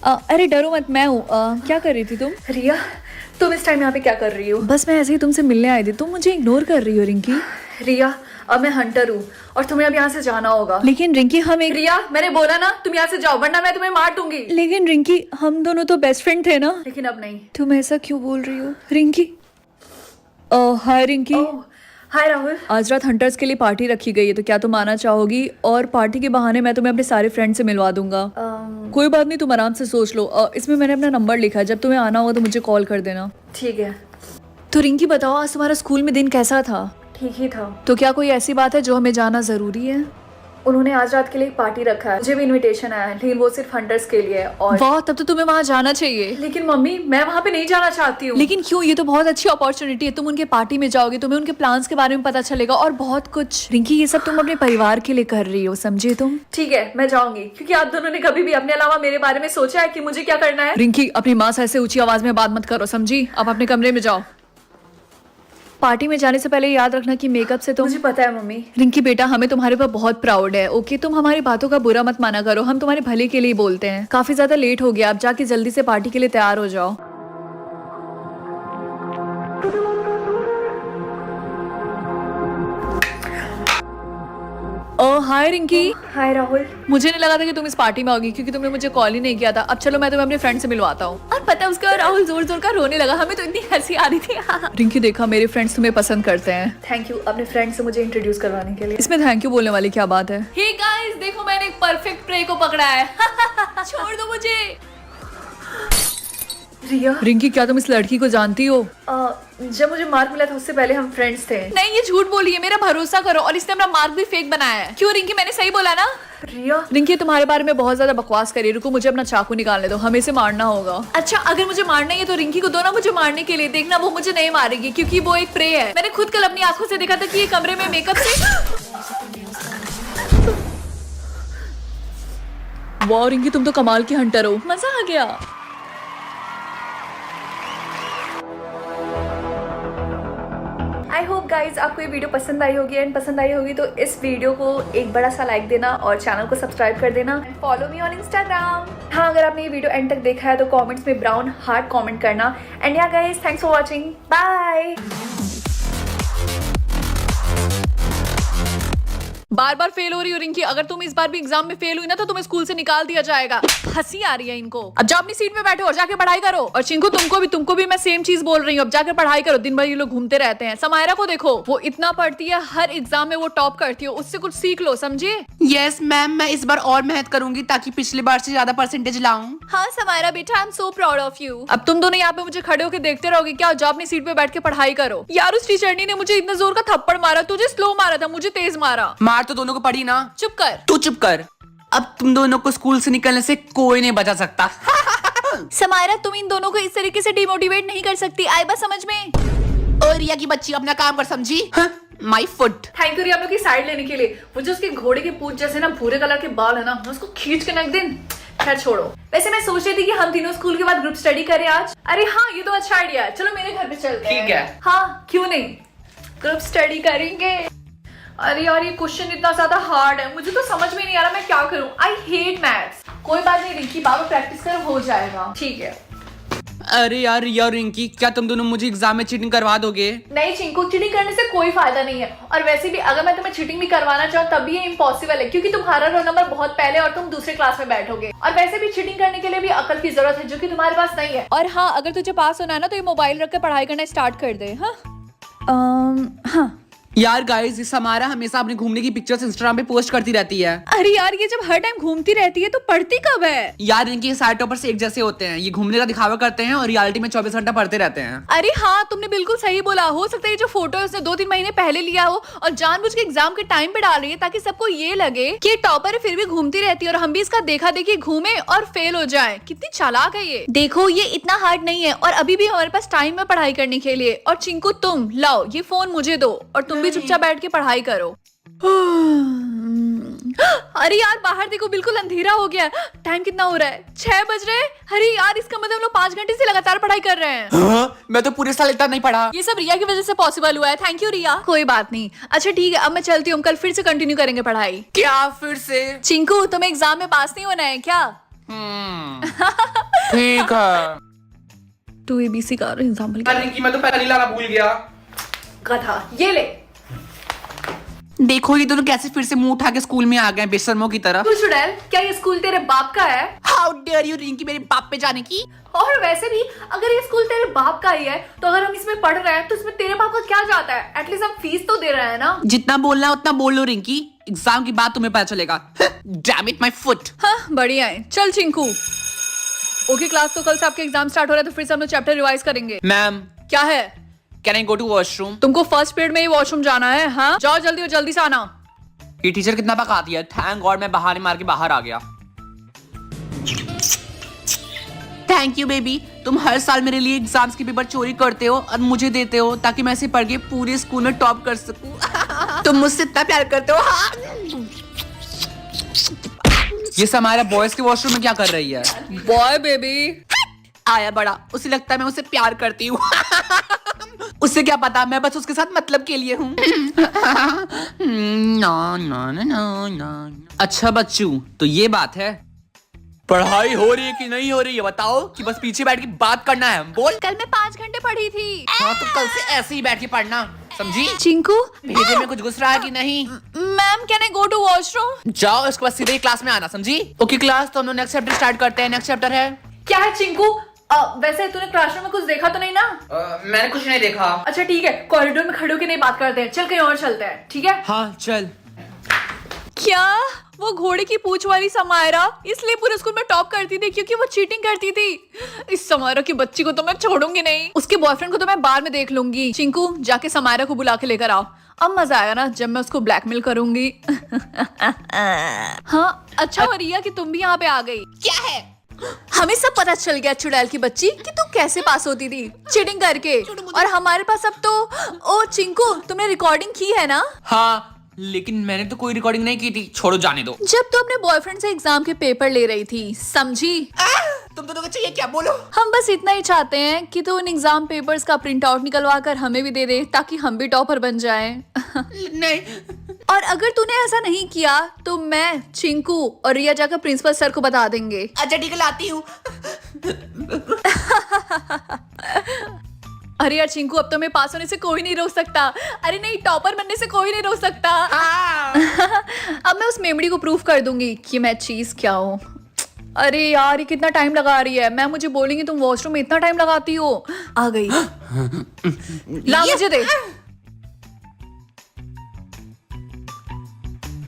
अरे डरो मत, मैं हूँ। क्या कर रही थी तुम? रिया, तुम इस टाइम यहाँ पे क्या कर रही हो? बस मैं ऐसे ही तुमसे मिलने आई थी। तुम मुझे इग्नोर कर रही हो रिंकी। रिया, अब मैं हंटर हूँ और तुम्हें अब यहाँ से जाना होगा। लेकिन रिंकी हम एक रिया, मैंने बोला ना तुम यहाँ से जाओ वरना मैं तुम्हें मार दूंगी। लेकिन रिंकी हम दोनों तो बेस्ट फ्रेंड थे ना। लेकिन अब नहीं। तुम ऐसा क्यों बोल रही हो रिंकी? हाय रिंकी। ओह, हाय राहुल। आज रात हंटर्स के लिए पार्टी रखी गई है, तो क्या तुम आना चाहोगी? और पार्टी के बहाने मैं तुम्हें अपने सारे फ्रेंड से मिलवा दूंगा। कोई बात नहीं, तुम आराम से सोच लो। इसमें मैंने अपना नंबर लिखा है, जब तुम्हें आना होगा तो मुझे कॉल कर देना। ठीक है। तो रिंकी बताओ, आज तुम्हारा स्कूल में दिन कैसा था? ठीक ही था। तो क्या कोई ऐसी बात है जो हमें जानना जरूरी है? उन्होंने आज रात के लिए एक पार्टी रखा है, मुझे भी इनविटेशन आया है, लेकिन वो सिर्फ हंटर्स के लिए है। और वाह, तब तो तुम्हें वहाँ जाना चाहिए। लेकिन मम्मी, मैं वहाँ पे नहीं जाना चाहती हूँ। लेकिन क्यों? ये तो बहुत अच्छी अपॉर्चुनिटी है। तुम उनके पार्टी में जाओगे, तुम्हें उनके प्लान्स के बारे में पता चलेगा और बहुत कुछ। रिंकी, ये सब तुम अपने परिवार के लिए कर रही हो, समझे तुम? ठीक है, मैं जाऊंगी, क्योंकि आप दोनों ने कभी भी अपने अलावा मेरे बारे में सोचा है कि मुझे क्या करना है? रिंकी, अपनी माँ से ऐसे ऊंची आवाज में बात मत करो, समझी? अब अपने कमरे में जाओ। पार्टी में जाने से पहले याद रखना कि मेकअप से मुझे पता है मम्मी। रिंकी बेटा, हमें तुम्हारे पर बहुत प्राउड है। ओके, तुम हमारी बातों का बुरा मत माना करो, हम तुम्हारे भले के लिए बोलते हैं। काफी ज्यादा लेट हो गया, अब जाके जल्दी से पार्टी के लिए तैयार हो जाओ। हाय रिंकी। हाय राहुल। मुझे नहीं लगा था कि तुम इस पार्टी में होगी, क्योंकि तुमने मुझे कॉल ही नहीं किया था। अब चलो, मैं तुम्हें अपने फ्रेंड से मिलवाता हूँ। और पता है उसका राहुल जोर जोर का रोने लगा, हमें तो इतनी हंसी आ रही थी। रिंकी देखा, मेरे फ्रेंड्स तुम्हें पसंद करते हैं। थैंक यू अपने फ्रेंड से मुझे इंट्रोड्यूस करवाने के लिए। इसमें थैंक यू बोलने वाली क्या बात है? हे गाइस, देखो मैंने एक परफेक्ट प्रे को पकड़ा है। छोड़ दो मुझे। रिया। रिंकी, क्या तुम इस लड़की को जानती हो? जब मुझे मार्क मिला था उससे पहले हम फ्रेंड्स थे। नहीं, ये झूठ बोली है, मेरा भरोसा करो। और इसने अपना मार्क भी फेक बनाया है। क्यों रिंकी, मैंने सही बोला ना? रिया। रिंकी तुम्हारे बारे में बहुत ज्यादा बकवास करी। रुको, मुझे अपना चाकू निकालने दो, हमें इसे मारना होगा। अच्छा, अगर मुझे मारना है तो रिंकी को दो ना मुझे मारने के लिए। देखना, वो मुझे नहीं मारेगी, क्योंकि वो एक प्रे है। मैंने खुद कल अपनी आंखों से देखा था कि ये कमरे में मेकअप से। वाह रिंकी, तुम तो कमाल की हंटर हो, मजा आ गया। आई होप गाइज आपको ये वीडियो पसंद आई होगी, एंड पसंद आई होगी तो इस वीडियो को एक बड़ा सा लाइक देना और चैनल को सब्सक्राइब कर देना। Follow me on Instagram. हाँ, अगर आपने ये वीडियो एंड तक देखा है तो कमेंट्स में ब्राउन हार्ट कमेंट करना। And yeah guys, thanks for watching, bye. बार बार फेल हो रही हो रिंकी। अगर तुम इस बार भी एग्जाम में फेल हुई ना तो तुम्हें स्कूल से निकाल दिया जाएगा। हंसी आ रही है इनको। अब जाओ अपनी सीट पे बैठो और जाके पढ़ाई करो। और चिंकू, तुमको भी मैं सेम चीज बोल रही हूँ, अब जाकर पढ़ाई करो। दिन भर ये लोग घूमते रहते हैं। समायरा को देखो, वो इतना पढ़ती है, हर एग्जाम में वो टॉप करती है। उससे कुछ सीख लो, समझे? यस मैम, मैं इस बार और मेहनत करूंगी ताकि पिछली बार से ज्यादा परसेंटेज लाऊं। हाँ समायरा बेटा, I am so proud of you. अब तुम दोनों यहाँ पे मुझे खड़े होकर देखते रहोगे क्या? जाओ अपनी सीट पे बैठ के पढ़ाई करो। यार, उस टीचरनी ने मुझे इतना जोर का थप्पड़ मारा, तुझे स्लो मारा था, मुझे तेज मारा। मार तो दोनों को पड़ी ना। चुप कर। तू चुप कर। अब तुम दोनों को स्कूल से निकलने से कोई नहीं बचा सकता। समायरा, तुम इन दोनों को इस तरीके से डिमोटिवेट नहीं कर सकती, आई बात समझ में? और रिया की बच्ची अपना काम कर, समझी? My foot. थैंक यू रिया हम लोग की साइड लेने के लिए। वो जो उसके घोड़े के पूंछ जैसे ना भूरे कलर के बाल है ना, मैं उसको खींच के रख दिन। खैर छोड़ो। वैसे मैं सोच रही थी कि हम तीनों स्कूल के बाद ग्रुप स्टडी करें आज। अरे हाँ, ये तो अच्छा आइडिया है। चलो मेरे घर पे चलते हैं। ठीक है। हाँ, क्यों नहीं, ग्रुप स्टडी करेंगे। अरे यार, ये क्वेश्चन इतना ज्यादा हार्ड है, मुझे तो समझ में नहीं आ रहा मैं क्या करूं। I hate maths. कोई बात नहीं रिंकी, बाबा प्रैक्टिस कर, हो जाएगा। ठीक है। अरे यार रिया और रिंकी, क्या तुम दोनों मुझे एग्जाम में चीटिंग करवा दोगे? नहीं चिंकू, चीटिंग करने से कोई फायदा नहीं है। और वैसे भी अगर मैं तुम्हें चीटिंग भी करवाना चाहूँ तब भी ये इम्पॉसिबल है, क्योंकि तुम्हारा रोल नंबर बहुत पहले और तुम दूसरे क्लास में बैठोगे। और वैसे भी चीटिंग करने के लिए भी अकल की जरूरत है, जो कि तुम्हारे पास नहीं है। और हाँ, अगर तुझे पास होना है ना तो ये मोबाइल रख के पढ़ाई करना स्टार्ट कर दे। हाँ। यार गाइस, इस हमारा हमेशा अपने घूमने की पिक्चर्स इंस्टाग्राम पे पोस्ट करती रहती है। अरे यार, ये जब हर टाइम घूमती रहती है तो पढ़ती कब है? यार इनके सारे टॉपर्स एक जैसे होते हैं। ये घूमने का दिखावा करते हैं और रियलिटी में 24 घंटा पढ़ते रहते हैं। अरे हाँ, तुमने बिल्कुल सही बोला। हो सकता है ये जो फोटो है उसने 2-3 महीने पहले लिया हो और जानबूझ के एग्जाम के टाइम पे डाल रही है, ताकि सबको ये लगे कि टॉपर है फिर भी घूमती रहती है और हम भी इसका देखा देखी घूमे और फेल हो जाए। कितनी चालाक है ये। देखो, ये इतना हार्ड नहीं है और अभी भी हमारे पास टाइम है पढ़ाई करने के लिए। और चिंकू, तुम लाओ ये फोन मुझे दो और तुम भी चुपचाप बैठ के पढ़ाई करो। अरे यार, बाहर देखो, बिल्कुल अंधेरा हो गया। टाइम कितना हो रहा है? 6 बज रहे हैं। अरे यार, इसका मतलब हम लोग 5 घंटे से लगातार पढ़ाई कर रहे हैं। हाँ? मैं तो पूरे साल इतना नहीं पढ़ा। ये सब रिया की वजह से पॉसिबल हुआ है। थैंक यू रिया। कोई बात नहीं। अच्छा ठीक है, अब मैं चलती हूँ, कल फिर से कंटिन्यू करेंगे पढ़ाई। क्या फिर से? चिंकू, तुम्हें एग्जाम में पास नहीं होना है क्या? ठीक है। तू ABC का एग्जाम्पल रिंकी मैं तो पहले लाना भूल गया। गधा, ये ले। देखो ये दोनों कैसे फिर से मुंह उठा के स्कूल में आ गए बेशर्मों की तरह। तू चुड़ैल, क्या ये स्कूल तेरे बाप का है? हाउ डेयर यू रिंकी मेरे बाप पे जाने की। और वैसे भी अगर ये स्कूल तेरे बाप का ही है तो अगर हम इसमें पढ़ रहे हैं तो इसमें तेरे बाप का क्या जाता है? एटलीस्ट हम फीस तो दे रहे हैं ना। जितना बोलना है उतना बोल लो रिंकी, एग्जाम की बात तुम्हें पता चलेगा। Damn it my foot. हाँ बढ़िया है, चल चिंकू। ओके क्लास, तो कल से आपके एग्जाम स्टार्ट हो रहा है तो फिर से हम लोग चैप्टर रिवाइज करेंगे। मैम क्या है? Can I go to washroom? तुमको फर्स्ट पीरियड में ही वॉशरूम जाना है? हाँ जाओ जल्दी और जल्दी से आना। ये टीचर कितना पकाती है। थैंक गॉड मैं बहाने मार के बाहर आ गया। थैंक यू बेबी, तुम हर साल मेरे लिए एग्जाम्स के पेपर चोरी करते हो और मुझे देते हो ताकि मैं इसे पढ़ के पूरे स्कूल में टॉप कर सकूं। तुम मुझसे इतना प्यार करते हो। हाँ। ये समारा बॉयज के वॉशरूम में क्या कर रही है? बॉय बेबी आया बड़ा, उसे लगता है मैं उसे प्यार करती हूँ। उससे क्या पता, मैं बस उसके साथ मतलब के लिए हूँ। अच्छा बच्चू, तो ये बात है। पढ़ाई हो रही है कि नहीं हो रही है बताओ, कि बस पीछे बैठ के बात करना है? बोल। कल मैं 5 घंटे पढ़ी थी। हाँ तो कल से ऐसे ही बैठ के पढ़ना, समझी? चिंकू, भेजे में कुछ घुस रहा है कि नहीं? Ma'am can I go to washroom? जाओ, इसके बाद सीधे क्लास में आना, समझी? ओके क्लास, तो हम लोग नेक्स्ट चैप्टर स्टार्ट करते हैं। नेक्स्ट चैप्टर है क्या है चिंकू? वैसे तूने क्लासरूम में कुछ देखा तो नहीं ना? मैंने कुछ नहीं देखा। अच्छा ठीक है, कॉरिडोर में खड़े होकर नहीं बात करते हैं, चल कहीं और चलते हैं, ठीक है? हाँ चल। क्या वो घोड़े की पूंछ वाली समायरा इसलिए पूरे स्कूल में टॉप करती थी क्योंकि वो चीटिंग करती थी? इस समायरा की बच्ची को तो मैं छोड़ूंगी नहीं। उसके बॉयफ्रेंड को तो मैं बाद में देख लूंगी। चिंकू जाके समायरा को बुला के लेकर आओ। अब मजा आएगा ना जब मैं उसको ब्लैकमेल करूंगी। हाँ अच्छा हो रिया कि तुम भी यहाँ पे आ गई। क्या है? हमें सब पता चल गया चुड़ैल की बच्ची कि तू कैसे पास होती थी चीटिंग करके, और हमारे पास अब तो। ओ चिंकू, तुमने रिकॉर्डिंग की है ना? हाँ लेकिन मैंने तो कोई रिकॉर्डिंग नहीं की थी, छोड़ो जाने दो। जब तू अपने बॉयफ्रेंड से एग्जाम के पेपर ले रही थी, समझी? तुम दोनों को चाहिए क्या? बोलो। हम बस इतना ही चाहते हैं कि तू उन एग्जाम पेपर्स का प्रिंट आउट निकलवा कर हमें भी दे दे ताकि हम भी टॉपर बन जाएं। नहीं। और अगर तूने ऐसा नहीं किया तो मैं, चिंकू और रिया जाकर प्रिंसिपल सर को बता देंगे। अच्छा ठीक है, लाती हूँ। अरे यार चिंकू, अब तो मैं पास होने से कोई नहीं रोक सकता। अरे नहीं, टॉपर बनने से कोई नहीं रोक सकता। अब मैं उस मेमोरी को प्रूफ कर दूंगी कि मैं चीज क्या हूँ। अरे यार ये कितना टाइम लगा रही है। मैं मुझे बोलेंगी तुम वॉशरूम में इतना टाइम लगाती हो। आ गई। ला मुझे दे।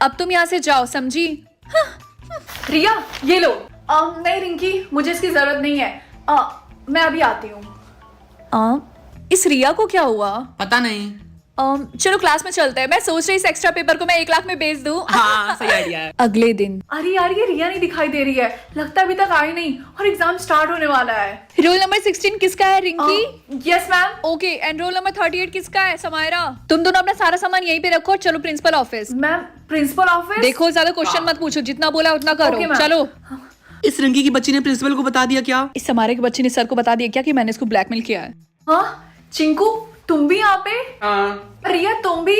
अब तुम यहाँ से जाओ, समझी? रिया ये लो। नहीं रिंकी, मुझे इसकी जरूरत नहीं है। मैं अभी आती हूँ। इस रिया को क्या हुआ? पता नहीं। चलो क्लास में चलते हैं। मैं सोच रही इस एक्स्ट्रा पेपर को मैं 1 लाख में बेच दूं। हाँ सही आइडिया है। अगले दिन। अरे यार ये रिया नहीं दिखाई दे रही है, लगता है अभी तक आई नहीं और एग्जाम स्टार्ट होने वाला है। रोल नंबर 16 किसका है? Rinki. Yes ma'am. Okay, and roll number 38 किसका है? समायरा। तुम दोनों अपना सारा सामान यहीं पे रखो और चलो principal office. Ma'am principal office? देखो ज्यादा क्वेश्चन मत पूछो, जितना बोला उतना करो। Okay, ma'am. चलो। इस रिंकी की बच्ची ने प्रिंसिपल को बता दिया क्या? इस समारे के बच्चे ने सर को बता दिया क्या कि मैंने इसको ब्लैकमेल किया है? हाँ चिंकू तुम भी यहाँ पे? हाँ। रिया तुम भी?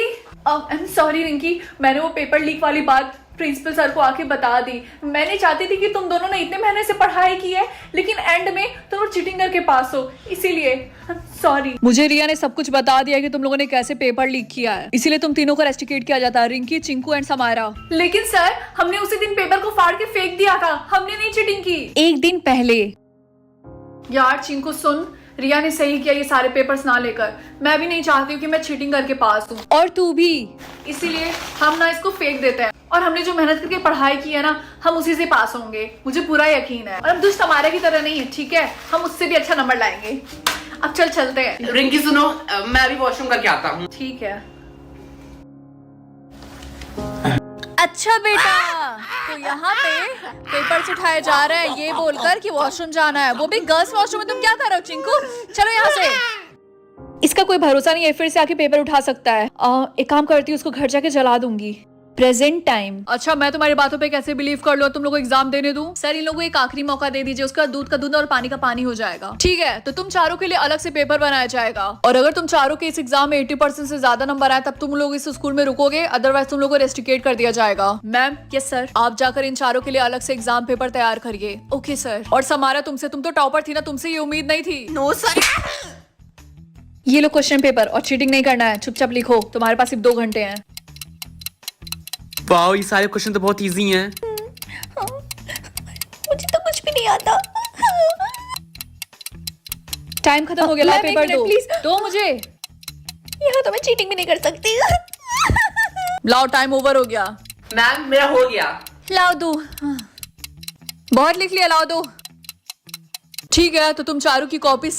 आई एम सॉरी रिंकी, मैंने वो पेपर लीक वाली बात प्रिंसिपल सर को आके बता दी। मैं नहीं चाहती थी कि तुम दोनों ने इतने महीने से पढ़ाई की है लेकिन एंड में तुम चीटिंग करके पास हो, इसीलिए सॉरी। मुझे रिया ने सब कुछ बता दिया कि तुम लोगों ने कैसे पेपर लीक किया है, इसीलिए तुम तीनों को रेस्टिकेट किया जाता है, रिंकी, चिंकू एंड समायरा। लेकिन सर हमने उसी दिन पेपर को फाड़ के फेंक दिया था, हमने नहीं चीटिंग की। 1 दिन पहले। यार चिंकू सुन, रिया ने सही किया ये सारे पेपर्स ना लेकर। मैं भी नहीं चाहती हूँ कि मैं चीटिंग करके पास हूँ। और तू भी। इसीलिए हम ना इसको फेंक देते हैं और हमने जो मेहनत करके पढ़ाई की है ना, हम उसी से पास होंगे, मुझे पूरा यकीन है। और हम दुष्ट हमारे की तरह नहीं है, ठीक है? हम उससे भी अच्छा नंबर लाएंगे। अब चल चलते हैं। रिंकी सुनो, मैं अभी वॉशरूम करके आता हूँ। ठीक है। अच्छा बेटा, तो यहाँ पे पेपर्स उठाए जा रहे हैं ये बोलकर कि वॉशरूम जाना है, वो भी गर्ल्स वॉशरूम में। तुम क्या कर रहे हो चिंकू? चलो यहाँ से। इसका कोई भरोसा नहीं है, फिर से आके पेपर उठा सकता है। एक काम करती हूँ, उसको घर जाके जला दूंगी। Present time. अच्छा मैं तुम्हारी बातों पे कैसे बिलीव कर लो, तुम लोग को एग्जाम देने दूं? सर इन लोगों को एक आखिरी मौका दे दीजिए, उसका दूध का दूध और पानी का पानी हो जाएगा। ठीक है, तो तुम चारों के लिए अलग से पेपर बनाया जाएगा, और अगर तुम चारों के इस एग्जाम में 80% से ज्यादा नंबर आए तब तुम लोग इस स्कूल में रुकोगे, अदरवाइज तुम लोग को रेस्टिकेट कर दिया जाएगा। मैम। Yes sir. आप जाकर इन चारों के लिए अलग से एग्जाम पेपर तैयार करिए। Okay sir. और समारा तुमसे, तुम तो टॉपर थी ना, तुमसे ये उम्मीद नहीं थी। No sir. ये लो क्वेश्चन पेपर, और चीटिंग नहीं करना है, चुपचाप लिखो, तुम्हारे पास सिर्फ 2 घंटे हैं। वाओ, ये सारे क्वेश्चन तो बहुत इजी हैं। मुझे तो कुछ भी नहीं आता। टाइम खत्म हो गया, लाओ मैम, एक पेपर मिनट, दो। प्लीज। दो मुझे। यहाँ तो मैं चीटिंग भी नहीं कर सकती। लाओ, टाइम ओवर हो गया। मैम मेरा हो गया। लाओ दो। बहुत लिख लिया, लाओ दो। ठीक है, तो तुम चारों की कॉपी